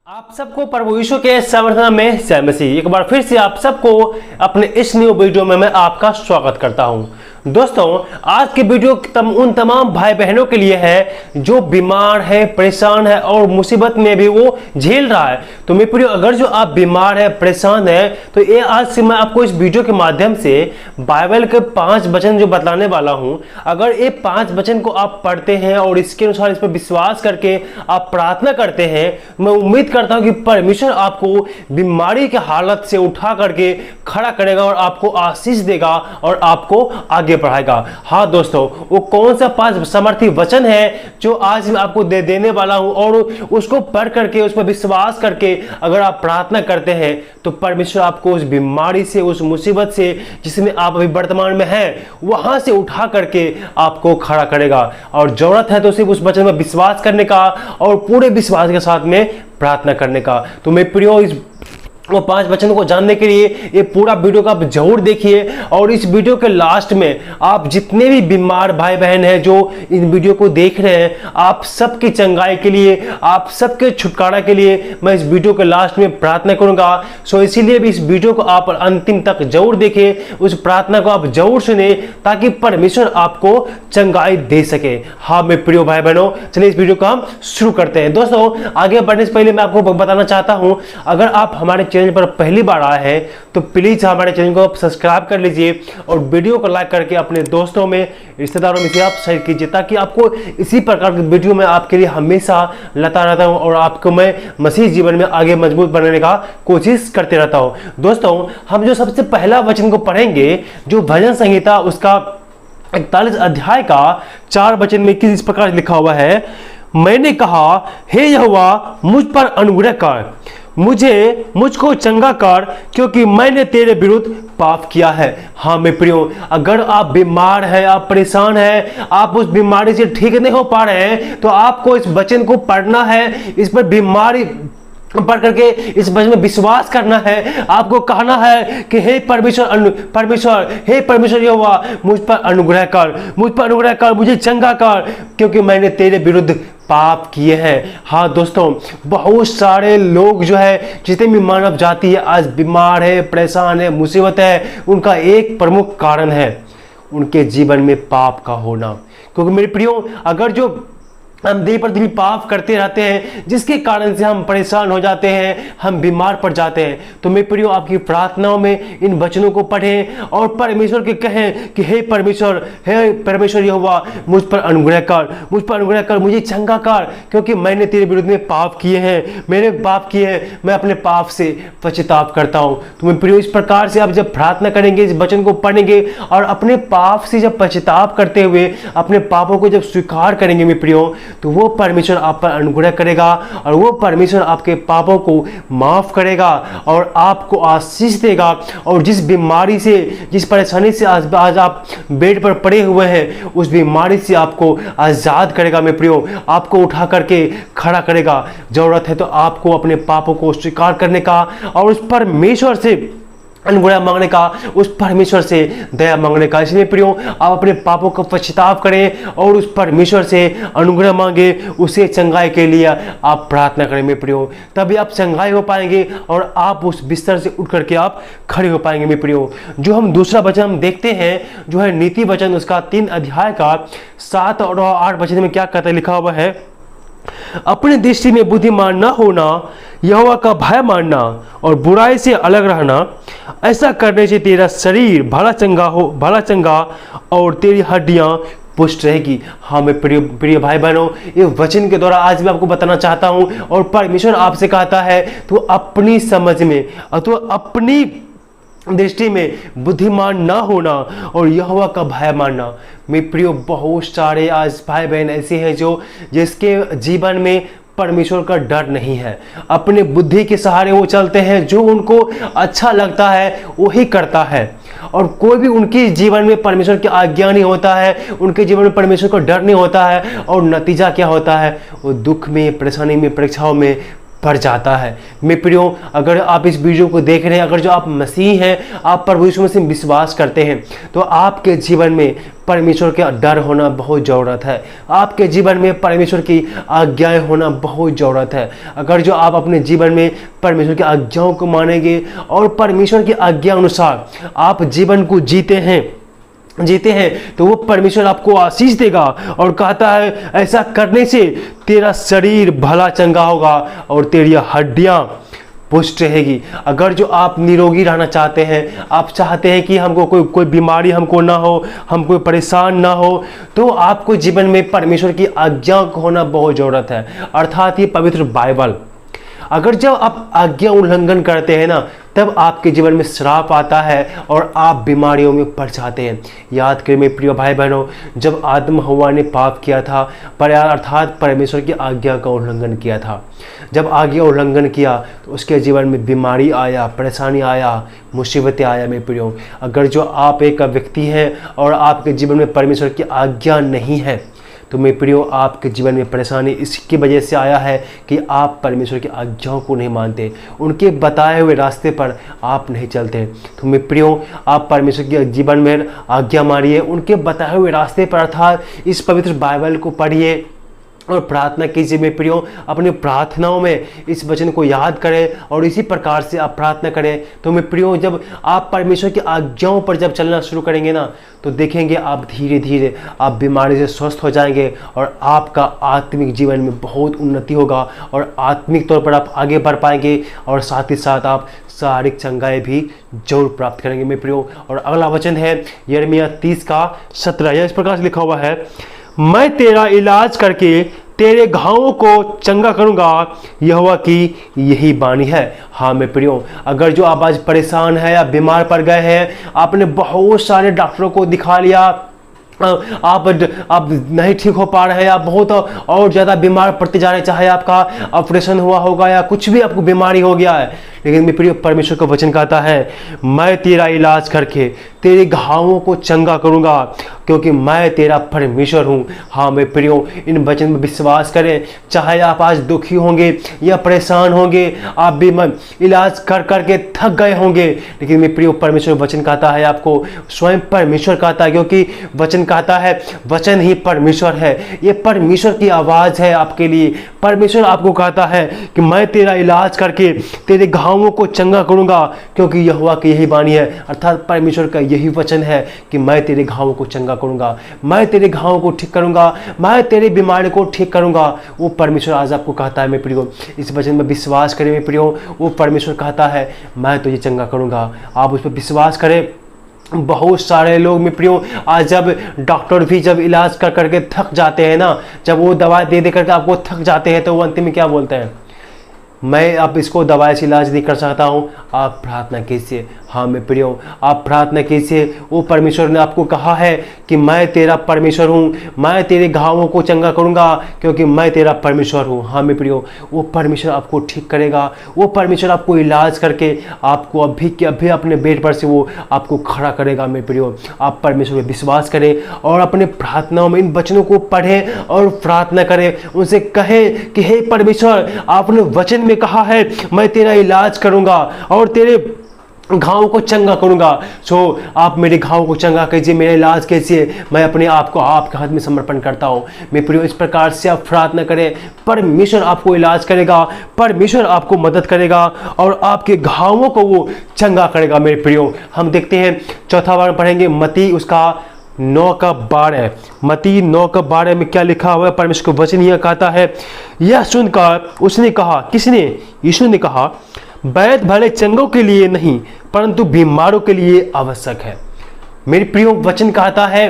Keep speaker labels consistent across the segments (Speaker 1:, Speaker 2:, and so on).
Speaker 1: आप सबको प्रभु यीशु के समर्थन में जय मसीह। एक बार फिर से आप सबको अपने इस न्यू वीडियो में मैं आपका स्वागत करता हूं। दोस्तों, आज की वीडियो उन तमाम भाई बहनों के लिए है जो बीमार है, परेशान है और मुसीबत में भी वो झेल रहा है। तो मेरे प्रियो, अगर जो आप बीमार है, परेशान है, तो ये आज से मैं आपको इस वीडियो के माध्यम से बाइबल के 5 वचन जो बतलाने वाला हूं, अगर ये 5 वचन को आप पढ़ते हैं और इसके अनुसार इस पर विश्वास करके आप प्रार्थना करते हैं, मैं उम्मीद करता हूं कि परमेश्वर आपको बीमारी के हालत से उठा करके खड़ा करेगा और आपको आशीष देगा और आपको आगे बढ़ाएगा। हाँ दोस्तों, वो कौन सा 5 सामर्थी वचन है जो आज मैं आपको देने वाला हूं, और उसको पढ़ करके उस पर विश्वास करके अगर आप प्रार्थना करते हैं तो परमेश्वर आपको उस बीमारी से, उस मुसीबत से जिसमें आप अभी वर्तमान में हैं, वहां से उठा करके आपको खड़ा करेगा। और जरूरत है तो सिर्फ उस वचन में विश्वास करने का और पूरे विश्वास के साथ में प्रार्थना करने का। तो मैं प्रियो, इस वो 5 वचनों को जानने के लिए ये पूरा वीडियो को आप जरूर देखिए। और इस वीडियो के लास्ट में आप जितने भी बीमार भाई बहन हैं जो इन वीडियो को देख रहे हैं, आप सबकी चंगाई के लिए, आप सबके छुटकारा के लिए मैं इस वीडियो के लास्ट में प्रार्थना करूंगा। सो इसीलिए भी इस वीडियो को आप अंतिम तक जरूर देखें, उस प्रार्थना को आप जरूर सुने ताकि परमेश्वर आपको चंगाई दे सके। हाँ मेरे प्रिय भाई बहनों, चलिए इस वीडियो को हम शुरू करते हैं। दोस्तों, आगे बढ़ने से पहले मैं आपको बताना चाहता हूं, अगर आप हमारे चैनल पर पहली बार आए हैं तो प्लीज हमारे चैनल को सब्सक्राइब कर लीजिए और वीडियो को लाइक करके अपने दोस्तों में, रिश्तेदारों में से आप शेयर कीजिए, ताकि आपको इसी प्रकार की वीडियो में आपके लिए हमेशा लाता रहता हूं और आपको मैं मसीह जीवन में आगे मजबूत बनाने का कोशिश करते रहता हूं। दोस्तों, हम जो सबसे पहला वचन को पढ़ेंगे, जो भजन संहिता उसका 41 अध्याय का 4 वचन में किस प्रकार लिखा हुआ है, मैंने कहा, हे यहोवा मुझ पर अनुग्रह कर, मुझको चंगा कर, क्योंकि मैंने तेरे विरुद्ध पाप किया है। हाँ मेरे प्रियो, अगर आप बीमार हैं, आप परेशान हैं, आप उस बीमारी से ठीक नहीं हो पा रहे हैं, तो आपको इस वचन को पढ़ना है, इस पर बीमारी पढ़ करके इस वचन में विश्वास करना है। आपको कहना है कि हे परमेश्वर, हे परमेश्वर यहोवा मुझ पर अनुग्रह कर, मुझे चंगा कर, क्योंकि मैंने तेरे विरुद्ध पाप किए हैं। हाँ दोस्तों, बहुत सारे लोग जो है, जितने भी मानव जाति है, आज बीमार है, परेशान है, मुसीबत है, उनका एक प्रमुख कारण है उनके जीवन में पाप का होना। क्योंकि मेरे प्रियो, अगर जो हम दिन पर दिन पाप करते रहते हैं, जिसके कारण से हम परेशान हो जाते हैं, हम बीमार पड़ जाते हैं, तो मेरे प्रियो आपकी प्रार्थनाओं में इन वचनों को पढ़ें और परमेश्वर के कहें कि हे परमेश्वर यहोवा मुझ पर अनुग्रह कर, मुझे चंगा कर, क्योंकि मैंने तेरे विरुद्ध में पाप किए हैं, मैं अपने पाप से पश्चाताप करता हूं। तो मेरे प्रियो, इस प्रकार से आप जब प्रार्थना करेंगे, इस वचन को पढ़ेंगे और अपने पाप से जब पश्चाताप करते हुए अपने पापों को जब स्वीकार करेंगे मेरे प्रियो, तो वो परमेश्वर आप पर अनुग्रह करेगा और वो परमेश्वर आपके पापों को माफ करेगा और आपको आशीष देगा। और जिस बीमारी से, जिस परेशानी से आज आप बेड पर पड़े हुए हैं, उस बीमारी से आपको आजाद करेगा मेरे प्रियो, आपको उठा करके खड़ा करेगा। जरूरत है तो आपको अपने पापों को स्वीकार करने का और उस परमेश्वर से अनुग्रह मांगने का, उस परमेश्वर से दया मांगने का। इसलिए प्रियो, आप अपने पापों का पश्चाताप करें और उस परमेश्वर से अनुग्रह मांगे, उसे चंगाई के लिए आप प्रार्थना करें मेरे प्रियो, तभी आप चंगाई हो पाएंगे और आप उस बिस्तर से उठ करके आप खड़े हो पाएंगे मेरे प्रियो। जो हम दूसरा वचन हम देखते हैं, जो है नीति वचन उसका 3 अध्याय का 7 और 8 वचन में क्या कहता है, लिखा हुआ है, अपने दृष्टि में बुद्धिमान न होना, यहोवा का भय मानना और बुराई से अलग रहना, ऐसा करने से तेरा शरीर भला चंगा और तेरी हड्डियां पुष्ट रहेगी। हाँ मैं प्रिय भाई बहनों, ये वचन के द्वारा आज मैं आपको बताना चाहता हूं, और परमेश्वर आपसे कहता है तो अपनी समझ में, तो अपनी दृष्टि में बुद्धिमान ना होना और यहोवा का भय मानना। मेरे प्रियो, बहुत सारे आज भाई बहन ऐसे हैं जिसके जीवन में परमेश्वर का डर नहीं है, अपने बुद्धि के सहारे वो चलते हैं, जो उनको अच्छा लगता है वही करता है, और कोई भी उनके जीवन में परमेश्वर की आज्ञा नहीं होता है, उनके जीवन में परमेश्वर का डर नहीं होता है, और नतीजा क्या होता है, वो दुख में, परेशानी में, परीक्षाओं में बढ़ जाता है। मेरे प्रियो, अगर आप इस वीडियो को देख रहे हैं, अगर जो आप मसीह हैं, आप प्रभु यीशु मसीह में विश्वास करते हैं, तो आपके जीवन में परमेश्वर का डर होना बहुत ज़रूरत है। आपके जीवन में परमेश्वर की आज्ञाएं होना बहुत ज़रूरत है। अगर जो आप अपने जीवन में परमेश्वर की आज्ञाओं को मानेंगे और परमेश्वर की आज्ञा अनुसार आप जीवन को जीते हैं तो वो परमेश्वर आपको आशीष देगा और कहता है ऐसा करने से तेरा शरीर भला चंगा होगा और तेरी हड्डियां पुष्ट रहेगी। अगर जो आप निरोगी रहना चाहते हैं, आप चाहते हैं कि हमको कोई बीमारी हमको ना हो, हम कोई परेशान ना हो, तो आपको जीवन में परमेश्वर की आज्ञा को होना बहुत ज़रूरत है, अर्थात ये पवित्र बाइबल। अगर जब आप आज्ञा उल्लंघन करते हैं ना, तब आपके जीवन में श्राप आता है और आप बीमारियों में पड़ जाते हैं। याद करें मेरे प्रिय भाई बहनों, जब आदम हव्वा ने पाप किया था, अर्थात परमेश्वर की आज्ञा का उल्लंघन किया था, जब आज्ञा उल्लंघन किया तो उसके जीवन में बीमारी आया, परेशानी आया, मुसीबतें आया। मेरे प्रियो, अगर जो आप एक व्यक्ति हैं और आपके जीवन में परमेश्वर की आज्ञा नहीं है, तो मेरे प्रियो, आपके जीवन में परेशानी इसकी वजह से आया है कि आप परमेश्वर की आज्ञाओं को नहीं मानते, उनके बताए हुए रास्ते पर आप नहीं चलते। तो मेरे प्रियो, आप परमेश्वर के जीवन में आज्ञा मानिए, उनके बताए हुए रास्ते पर, अर्थात इस पवित्र बाइबल को पढ़िए और प्रार्थना कीजिए। मेरे प्रियो, अपनी प्रार्थनाओं में इस वचन को याद करें और इसी प्रकार से आप प्रार्थना करें। तो मेरे प्रियो, जब आप परमेश्वर की आज्ञाओं पर जब चलना शुरू करेंगे ना, तो देखेंगे आप धीरे धीरे आप बीमारी से स्वस्थ हो जाएंगे और आपका आत्मिक जीवन में बहुत उन्नति होगा और आत्मिक तौर पर आप आगे बढ़ पाएंगे और साथ ही साथ आप शारीरिक चंगाई भी जरूर प्राप्त करेंगे। मेरे प्रियो, और अगला वचन है यिर्मयाह 30:17। इस प्रकार से लिखा हुआ है, मैं तेरा इलाज करके तेरे घावों को चंगा करूंगा, यहोवा की यही वाणी है। हाँ मेरे प्रियो, अगर जो आप आज परेशान है या बीमार पड़ गए हैं, आपने बहुत सारे डॉक्टरों को दिखा लिया, आप नहीं ठीक हो पा रहे हैं, आप बहुत और ज़्यादा बीमार पड़ते जा रहे हैं, चाहे आपका ऑपरेशन हुआ होगा या कुछ भी आपको बीमारी हो गया है, लेकिन मेरे प्रिय परमेश्वर का वचन कहता है, मैं तेरा इलाज करके तेरे घावों को चंगा करूंगा, क्योंकि मैं तेरा परमेश्वर हूँ। हाँ मेरे प्रियो, इन वचन में विश्वास करें। चाहे आप आज दुखी होंगे या परेशान होंगे, आप भी इलाज कर करके थक गए होंगे, लेकिन मेरे प्रियो परमेश्वर वचन कहता है, आपको स्वयं परमेश्वर कहता है, क्योंकि वचन कहता है वचन ही परमेश्वर है, ये परमेश्वर की आवाज़ है आपके लिए। परमेश्वर आपको कहता है कि मैं तेरा इलाज करके तेरे घावों को चंगा करूंगा, क्योंकि यहोवा की यही वाणी है, अर्थात परमेश्वर का यही वचन है कि मैं तेरे घावों को चंगा करूंगा, मैं तेरे घावों को ठीक करूंगा, मैं तेरे बीमारी को ठीक करूंगा। वो परमेश्वर आज आपको कहता है मेरे प्रियो, इस वचन में विश्वास करें मेरे प्रियो, वो परमेश्वर कहता है मैं तुझे चंगा करूंगा। आप उस पर विश्वास करें। बहुत सारे लोग मेरे प्रियो, आज जब डॉक्टर भी जब इलाज कर करके थक जाते हैं ना, जब वो दवा दे करके आपको थक जाते हैं, तो वो अंतिम में क्या बोलते हैं, मैं अब इसको दवाई से इलाज नहीं कर सकता हूँ, आप प्रार्थना कीजिए। हाँ मेरे प्रियो, आप प्रार्थना कीजिए। वो परमेश्वर ने आपको कहा है कि मैं तेरा परमेश्वर हूँ, मैं तेरे घावों को चंगा करूँगा, क्योंकि मैं तेरा परमेश्वर हूँ। हाँ मेरे प्रियो, वो परमेश्वर आपको ठीक करेगा, वो परमेश्वर आपको इलाज करके आपको अभी के अभी अपने बेड पर से वो आपको खड़ा करेगा। मेरे प्रियो, आप परमेश्वर में विश्वास करें और अपने प्रार्थनाओं में इन वचनों को पढ़ें और प्रार्थना करें, उनसे कहें कि हे परमेश्वर, आपने वचन में कहा है मैं तेरा इलाज करूँगा और तेरे घावों को चंगा करूंगा। सो आप मेरे घावों को चंगा कीजिए, मेरा इलाज कीजिए, मैं अपने आप को आपके हाथ में समर्पण करता हूँ। मेरे प्रियो, इस प्रकार से आप प्रार्थना करें, परमेश्वर आपको इलाज करेगा, परमेश्वर आपको मदद करेगा और आपके घावों को वो चंगा करेगा। मेरे प्रियो, हम देखते हैं चौथा बार पढ़ेंगे मत्ती उसका 9:12। मत्ती 9:12 में क्या लिखा हुआ है, परमेश्वर का वचन यह कहता है, यह सुनकर उसने कहा, किसने, यीशु ने कहा, वैद्य भले चंगों के लिए नहीं परंतु बीमारों के लिए आवश्यक है। मेरे प्रियो, वचन कहता है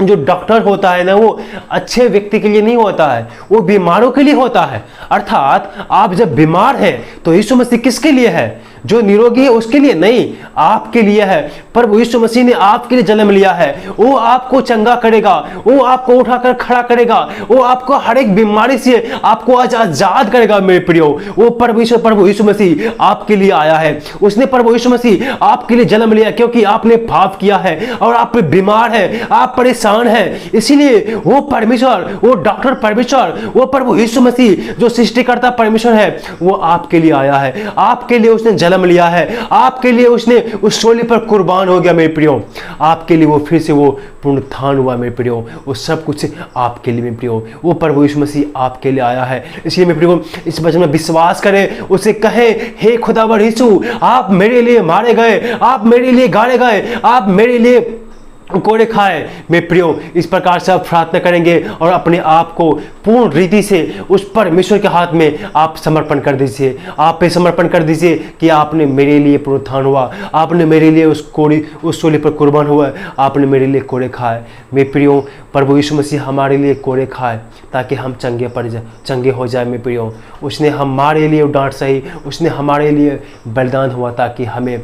Speaker 1: जो डॉक्टर होता है ना, वो अच्छे व्यक्ति के लिए नहीं होता है, वो बीमारों के लिए होता है। अर्थात आप जब बीमार हैं तो यीशु मसीह किसके लिए है, जो निरोगी है उसके लिए नहीं, आपके लिए है। प्रभु यीशु मसीह ने आपके लिए जन्म लिया है। वो आपको चंगा करेगा, वो आपको उठाकर खड़ा करेगा, वो आपको हर एक बीमारी से आपको आज आजाद करेगा मेरे प्रियो। वो प्रभु यीशु मसीह आपके लिए आया है। उसने प्रभु यीशु मसीह आपके लिए जन्म लिया क्योंकि आपने पाप किया है और आप बीमार है, आप परेशान है। इसीलिए वो परमेश्वर, वो डॉक्टर परमेश्वर, वो प्रभु यीशु मसीह जो सृष्टिकर्ता परमेश्वर है, वो आपके लिए आया है। आपके लिए उसने जन्म लिया है, आपके लिए उसने उस शोले पर कुर्बान हो गया मेरे प्रियो। आपके लिए वो फिर से वो पुनरुत्थान हुआ मेरे प्रियो। वो सब कुछ आपके लिए मेरे प्रियो। वो प्रभु यीशु मसीह आपके लिए आया है। इसलिए मेरे प्रियो इस वचन में विश्वास करें, उसे कहें, हे खुदावर यीशु, आप मेरे लिए मारे गए, आप मेरे लिए गाड़े गए, आप मेरे लिए कोड़े खाए मेरे प्रियो। इस प्रकार से आप प्रार्थना करेंगे और अपने आप को पूर्ण रीति से उस परमेश्वर के हाथ में आप समर्पण कर दीजिए। आप पे समर्पण कर दीजिए कि आपने मेरे लिए पुनरुत्थान हुआ, आपने मेरे लिए उस शोले पर कुर्बान हुआ, आपने मेरे लिए कोड़े खाए मेरे प्रियो। प्रभु यीशु मसीह हमारे लिए कोड़े खाए ताकि हम चंगे हो जाए मेरे प्रियो। उसने हमारे लिए डांट सही, उसने हमारे लिए बलिदान हुआ ताकि हमें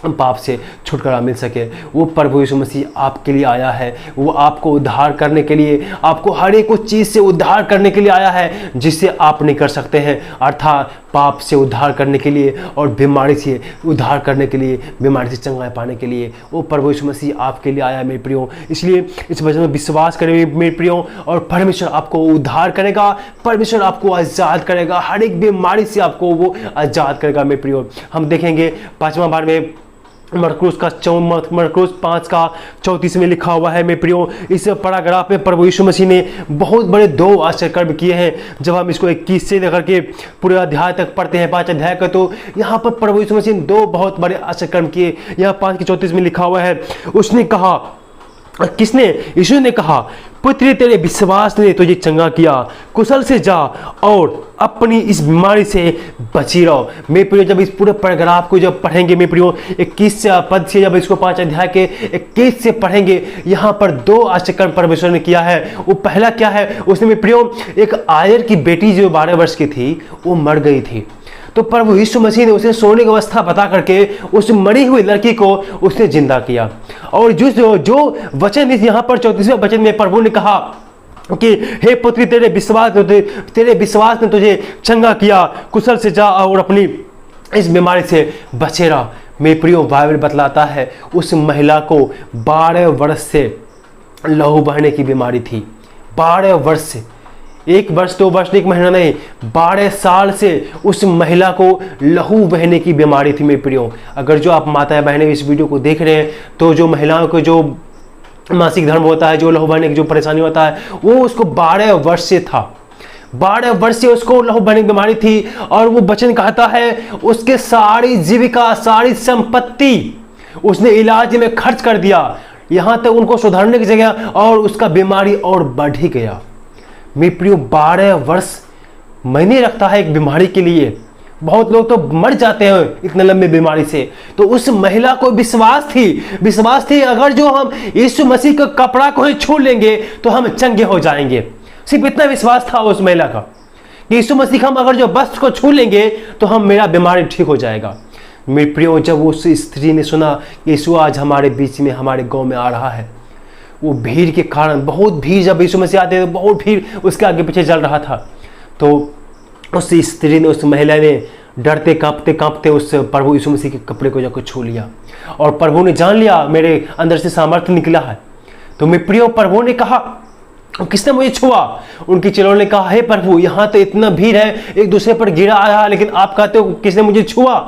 Speaker 1: पाप से छुटकारा मिल सके। वो प्रभु यीशु मसीह आपके लिए आया है। वो आपको उद्धार करने के लिए, आपको हर एक चीज़ से उद्धार करने के लिए आया है जिससे आप नहीं कर सकते हैं, अर्थात पाप से उद्धार करने के लिए और बीमारी से उद्धार करने के लिए, बीमारी से चंगाई पाने के लिए वो प्रभु यीशु मसीह आपके लिए आया है मेरे प्रियो। इसलिए इस वजह में विश्वास करें मेरे प्रियो और परमेश्वर आपको उद्धार करेगा, परमेश्वर आपको आज़ाद करेगा, हर एक बीमारी से आपको वो आज़ाद करेगा मेरे प्रियो। हम देखेंगे 5वां बार में मरकुस 5:34 में लिखा हुआ है मेरे प्रियो। इस पैराग्राफ में प्रभु यीशु मसीह ने बहुत बड़े 2 आश्चर्य कर्म किए हैं। जब हम इसको 21 से लेकर के पूरे अध्याय तक पढ़ते हैं, 5 अध्याय का, तो यहाँ पर प्रभु यीशु मसीह ने 2 बहुत बड़े आश्चर्य कर्म किए। यहाँ 5:34 में लिखा हुआ है, उसने कहा, किसने? यीशु ने कहा, पुत्री तेरे विश्वास ने तुझे चंगा किया, कुशल से जा और अपनी इस बीमारी से बची रहो। मेरे प्रियो जब इस पूरे पैराग्राफ को जब पढ़ेंगे मेरे प्रियो 21 पद से, जब इसको 5 अध्याय के 21 से पढ़ेंगे, यहाँ पर 2 आश्चर्य परमेश्वर ने किया है। वो पहला क्या है? उसने मेरे प्रियो एक आयर की बेटी जो 12 वर्ष की थी वो मर गई थी, तो प्रभु यीशु मसीह ने उसे सोने की अवस्था बता करके उस मरी हुई लड़की को उसने जिंदा किया। और जो वचन यहाँ पर 34वें वचन में प्रभु ने कहा कि हे पुत्री तेरे विश्वास ने तुझे चंगा किया, कुशल से जा और अपनी इस बीमारी से बचे रह। मेरे प्रियो बाइबल बतलाता है उस महिला को 12 वर्ष से लहू बहने की बीमारी थी। 12 वर्ष से, 1 वर्ष 2 वर्ष 1 महीना नहीं, 12 साल से उस महिला को लहू बहने की बीमारी थी मेरे प्रियो। अगर जो आप माताएं बहनें इस वीडियो को देख रहे हैं तो जो महिलाओं को जो मासिक धर्म होता है, जो लहू बहने की जो परेशानी होता है, वो उसको 12 वर्ष से था। 12 वर्ष से उसको लहू बहने की बीमारी थी। और वो वचन कहता है उसके सारी जीविका, सारी संपत्ति उसने इलाज में खर्च कर दिया, यहाँ तक उनको सुधारने की जगह और उसका बीमारी और बढ़ ही गया। मेरे प्रियो 12 वर्ष महीने रखता है एक बीमारी के लिए। बहुत लोग तो मर जाते हैं इतने लंबे बीमारी से। तो उस महिला को विश्वास थी अगर जो हम यीशु मसीह का कपड़ा को ही छू लेंगे तो हम चंगे हो जाएंगे। सिर्फ इतना विश्वास था उस महिला का कि यीशु मसीह हम अगर जो वस्त्र को छू लेंगे तो हम मेरा बीमारी ठीक हो जाएगा। मेरे प्रियो जब उस स्त्री ने सुना यीशु आज हमारे बीच में, हमारे गाँव में आ रहा है, वो भीड़ के कारण, बहुत भीड़ जब यीशु मसीह आते तो बहुत भीड़ उसके आगे पीछे चल रहा था, तो उस स्त्री ने, उस महिला ने डरते कांपते उस प्रभु यीशु मसीह के कपड़े को जाकर छू लिया। और प्रभु ने जान लिया मेरे अंदर से सामर्थ्य निकला है। तो मेरे प्रियो प्रभु ने कहा, किसने मुझे छुआ? उनकी चेलों ने कहा, हे प्रभु यहाँ तो इतना भीड़ है, एक दूसरे पर गिरा आया, लेकिन आप कहते हो किसने मुझे छुआ?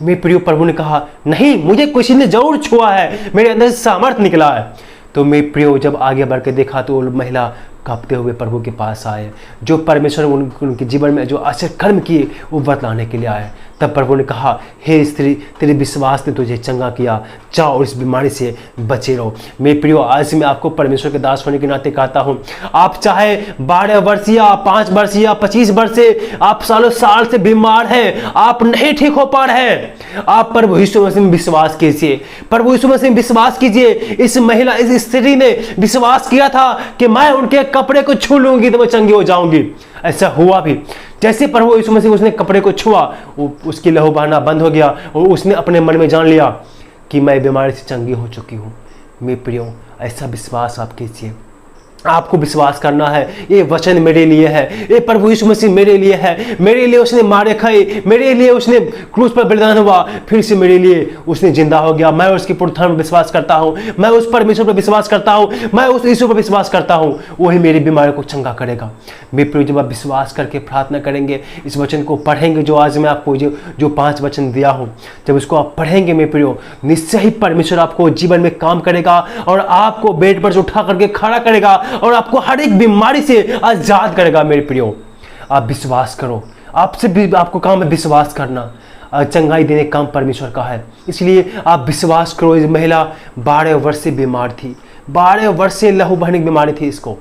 Speaker 1: मेरे प्रियो प्रभु ने कहा, नहीं, मुझे किसी ने जरूर छुआ है, मेरे अंदर से सामर्थ्य निकला है। तो मेरे प्रियो जब आगे बढ़ के देखा तो वो महिला कांपते हुए प्रभु के पास आए। जो परमेश्वर उनके जीवन में जो आश्चर्य कर्म किए वो बतलाने के लिए आए। तब प्रभु ने कहा, हे स्त्री तेरे विश्वास ने तुझे चंगा किया, जाओ और इस बीमारी से बचे रहो। मेरे प्रियो आज मैं आपको परमेश्वर के दास होने के नाते कहता हूँ, आप चाहे 12 वर्ष या 5 वर्ष या 25 वर्ष से आप सालों साल से बीमार हैं, आप नहीं ठीक हो पा रहे हैं, आप प्रभु यीशु मसीह में विश्वास कीजिए। प्रभु यीशु मसीह में विश्वास कीजिए। इस महिला, इस स्त्री ने विश्वास किया था कि मैं उनके कपड़े को छू लूंगी तो मैं चंगी हो जाऊंगी। ऐसा हुआ भी। जैसे प्रभु यीशु मसीह उसने कपड़े को छुआ, उसकी लहू बहना बंद हो गया और उसने अपने मन में जान लिया कि मैं बीमारी से चंगी हो चुकी हूँ। मेरे प्रियो, ऐसा विश्वास आप कीजिए। आपको विश्वास करना है, ये वचन मेरे लिए है, ये प्रभु यीशु मसीह मेरे लिए है, मेरे लिए उसने मारे खाए, मेरे लिए उसने क्रूस पर बलिदान हुआ, फिर से मेरे लिए उसने जिंदा हो गया। मैं उसकी पुनरुत्थान पर विश्वास करता हूँ, मैं उस परमेश्वर पर विश्वास करता हूँ, मैं उस यीशु पर विश्वास करता हूँ, वही मेरी बीमारी को चंगा करेगा। मेरे प्रिय, जब आप विश्वास करके प्रार्थना करेंगे, इस वचन को पढ़ेंगे, जो आज मैं आपको जो 5 वचन दिया हूँ, जब इसको आप पढ़ेंगे मेरे प्रियो, निश्चय ही परमेश्वर आपको जीवन में काम करेगा और आपको बेड पर से उठा करके खड़ा करेगा और आपको हर एक बीमारी से आजाद करेगा। मेरे प्रियो, आप विश्वास करो, आपसे भी आपको काम है विश्वास करना। चंगाई देने काम परमेश्वर का है, इसलिए आप विश्वास करो। इस महिला 12 वर्ष से बीमार थी, 12 वर्ष से लहू बहने की बीमारी थी। इसको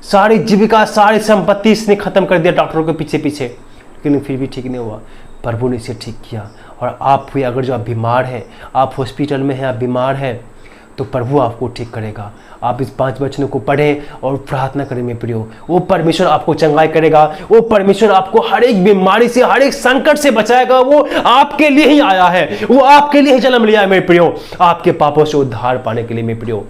Speaker 1: सारी जीविका, सारी संपत्ति इसने खत्म कर दिया डॉक्टरों के पीछे पीछे, लेकिन फिर भी ठीक नहीं हुआ। प्रभु ने इसे ठीक किया। और आप भी अगर जो आप बीमार हैं, आप हॉस्पिटल में हैं, आप बीमार हैं, तो प्रभु आपको ठीक करेगा। आप इस 5 वचनों को पढ़ें और प्रार्थना करें मेरे प्रियो, वो परमेश्वर आपको चंगाई करेगा, वो परमेश्वर आपको हर एक बीमारी से, हर एक संकट से बचाएगा। वो आपके लिए ही आया है, वो आपके लिए ही जन्म लिया है मेरे प्रियो, आपके पापों से उद्धार पाने के लिए मेरे प्रियो।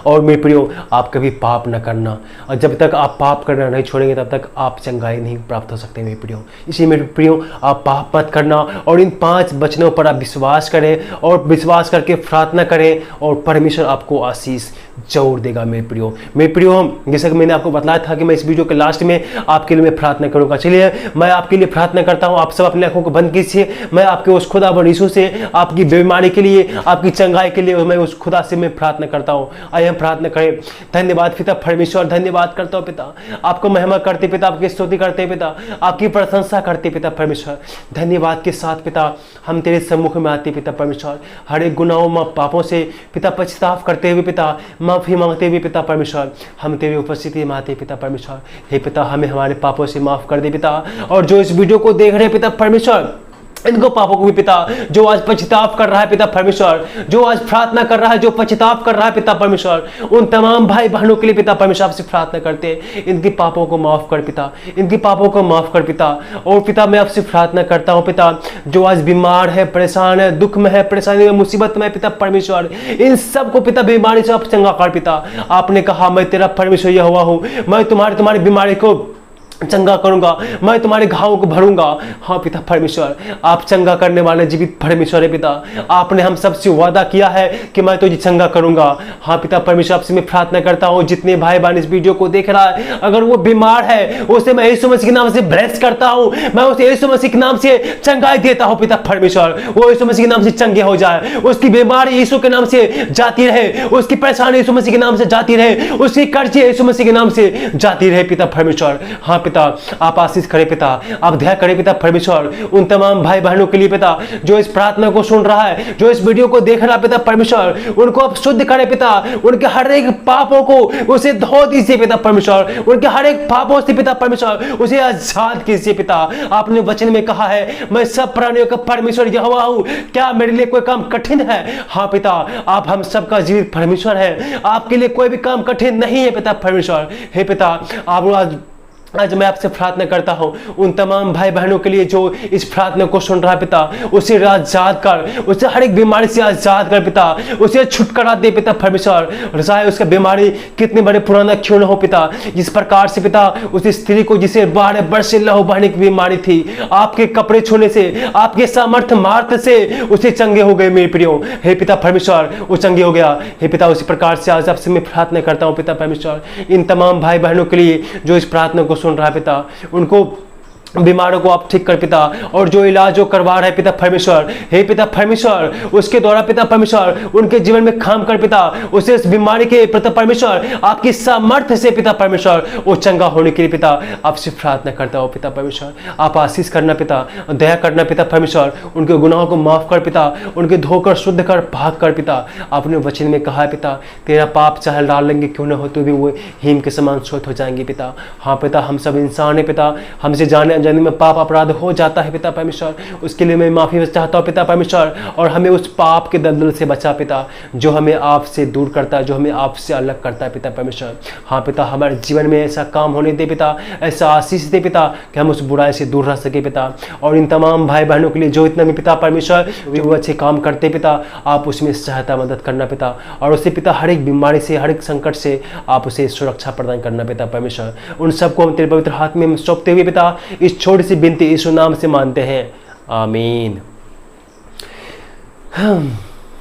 Speaker 1: और मेरे प्रियो, आप कभी पाप न करना, और जब तक आप पाप करना नहीं छोड़ेंगे तब तक आप चंगाई नहीं प्राप्त हो सकते मेरे प्रियो। इसलिए मेरे प्रियो, आप पाप मत करना और इन 5 वचनों पर आप विश्वास करें और विश्वास करके प्रार्थना करें और परमेश्वर आपको आशीष जरूर देगा मेरे प्रियो। मेरे प्रियो, जैसा कि मैंने आपको बताया था कि मैं इस वीडियो के लास्ट में आपके लिए मैं प्रार्थना करूंगा। चलिए मैं आपके लिए प्रार्थना करता हूं। आप सब अपने आंखों को बंद कीजिए। मैं आपके उस खुदा यीशु से आपकी बीमारी के लिए, आपकी चंगाई के लिए मैं उस खुदा से मैं प्रार्थना करता हूं। आइए हम प्रार्थना करें। धन्यवाद पिता परमेश्वर, धन्यवाद करता हूं पिता, आपको महिमा करते पिता, आपकी स्तुति करते पिता, आपकी प्रशंसा करते पिता परमेश्वर। धन्यवाद के साथ पिता हम तेरे सम्मुख में आते पिता परमेश्वर, हर एक गुनाहों पापों से पिता पछताव करते हुए पिता, माफी मांगते हुए पिता परमेश्वर, हम तेरी उपस्थिति में आते पिता परमेश्वर। हे पिता, हमें हमारे पापों से माफ कर दे पिता। और जो इस वीडियो को देख रहे पिता परमेश्वर, इनको पापों को भी पिता, जो आज पछताव कर रहा है पिता परमेश्वर, जो आज प्रार्थना कर रहा है, जो पछताव कर रहा है पिता परमेश्वर, उन तमाम भाई बहनों के लिए पिता परमेश्वर आपसे प्रार्थना करते हैं, इनके पापों को माफ कर पिता, इनके पापों को माफ कर पिता। और पिता मैं आपसे प्रार्थना करता हूं पिता, जो आज बीमार है, परेशान है, दुख में है, परेशानी में, मुसीबत में पिता परमेश्वर, इन सबको पिता बीमारी से आप चंगा कर पिता। आपने कहा मैं तेरा परमेश्वर यहोवा हूं, मैं तुम्हारी बीमारी को चंगा करूंगा, मैं तुम्हारे घावों को भरूंगा। हाँ पिता परमेश्वर, आप चंगा करने वाले जीवित परमेश्वर है पिता। आपने हम सबसे वादा किया है कि मैं तुझे चंगा करूंगा। हाँ पिता परमेश्वर, आपसे मैं प्रार्थना करता हूँ, जितने भाई बहन इस वीडियो को देख रहा है, अगर वो बीमार है, उसे मैं यीशु मसीह के नाम से ब्लेस करता हूँ, मैं उसे यीशु मसीह के नाम से चंगाई देता हूँ पिता परमेश्वर। वो यीशु मसीह के नाम से चंगे हो जाए, उसकी बीमारी यीशु के नाम से जाती रहे, उसकी परेशानी यीशु मसीह के नाम से जाती रहे, उसकी कर्जे यीशु मसीह के नाम से जाती रहे पिता परमेश्वर। हाँ पिता, आप आशीष करें पिता, आप दया करें पिता परमेश्वर, उन तमाम भाई बहनों के लिए पिता, जो इस प्रार्थना को सुन रहा है, जो इस वीडियो को देख रहा है पिता परमेश्वर, उनको आप शुद्ध करें पिता, उनके हर एक पापों को उसे धो दीजिए पिता परमेश्वर, उनके हर एक पापों से पिता परमेश्वर उसे आजाद कीजिए पिता। आपने वचन में कहा है, मैं सब प्राणियों का परमेश्वर यहोवा हूं, क्या मेरे लिए कोई काम कठिन है? हाँ पिता, आप हम सबका जीवित परमेश्वर है, आपके लिए कोई भी काम कठिन नहीं है पिता परमेश्वर। हे पिता, आप आज मैं आपसे प्रार्थना करता हूं उन तमाम भाई बहनों के लिए जो इस प्रार्थना को सुन रहा है पिता, उसे आजाद कर, उसे हर एक बीमारी से आजाद कर पिता, उसे छुटकारा दे पिता परमेश्वर। चाहे उसका बीमारी कितने बड़े पुराना क्यों न हो पिता, जिस प्रकार से पिता उस स्त्री को जिसे 12 वर्ष से लहू बहने की बीमारी थी, आपके कपड़े छूने से, आपके सामर्थ्य मार्ग से उसे चंगे हो गए मेरे प्रियो। हे पिता परमेश्वर, वो चंगे हो गया। हे पिता, उसी प्रकार से आज आपसे मैं प्रार्थना करता हूँ पिता परमेश्वर, इन तमाम भाई बहनों के लिए जो इस प्रार्थना को सुन रहा है पिता, उनको बीमारों को आप ठीक कर पिता, और जो इलाज जो करवा रहा है पिता परमेश्वर, हे पिता परमेश्वर, उसके द्वारा पिता परमेश्वर उनके जीवन में काम कर पिता, उसे इस बीमारी के पिता परमेश्वर आपकी सामर्थ्य से पिता परमेश्वर वो चंगा होने के लिए पिता आपसे प्रार्थना करता हो पिता परमेश्वर। आप आशीष करना पिता, दया करना पिता परमेश्वर, उनके गुनाहों को माफ कर पिता, उनके धोकर शुद्ध कर भाग कर पिता। आपने वचन में कहा है पिता, तेरा पाप चाहे डाल लेंगे क्यों न हो तो भी वो हिम के समान शुद्ध हो जाएंगे पिता। हाँ पिता, हम सब इंसान है पिता, हमसे जाने अनजाने में पाप अपराध हो जाता है पिता परमेश्वर, उसके लिए मैं माफ़ी चाहता हूँ पिता परमेश्वर, और हमें उस पाप के दलदल से बचा पिता, जो हमें आपसे दूर करता है, जो हमें आपसे अलग करता है पिता परमेश्वर। हाँ पिता, हमारे जीवन में ऐसा काम होने दे पिता, ऐसा आशीष दे पिता कि हम उस बुराई से दूर रह सके पिता। और इन तमाम भाई बहनों के लिए जो इतना भी पिता परमेश्वर जो वो अच्छे काम करते पिता, आप उसमें सहायता मदद करना पिता, और उसे पिता हर एक बीमारी से, हर एक संकट से आप उसे सुरक्षा प्रदान करना पिता परमेश्वर। उन सबको हम तेरे पवित्र हाथ में सौंपते हुए पिता इस छोटी सी विनती यीशु नाम से मानते हैं, आमीन।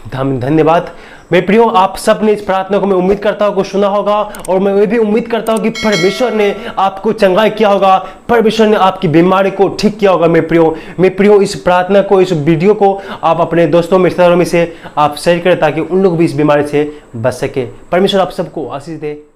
Speaker 1: धन्यवाद मेरे प्रियो, आप सब ने इस प्रार्थना को मैं उम्मीद करता हूँ को सुना होगा, और मैं ये भी उम्मीद करता हूँ कि परमेश्वर ने आपको चंगाई किया होगा, परमेश्वर ने आपकी बीमारी को ठीक किया होगा। मेरे प्रियो इस प्रार्थना को, इस वीडियो को आप अपने दोस्तों रिश्तेदारों में से आप शेयर करें ताकि उन लोग भी इस बीमारी से बच सके। परमेश्वर आप सबको आशीष दे।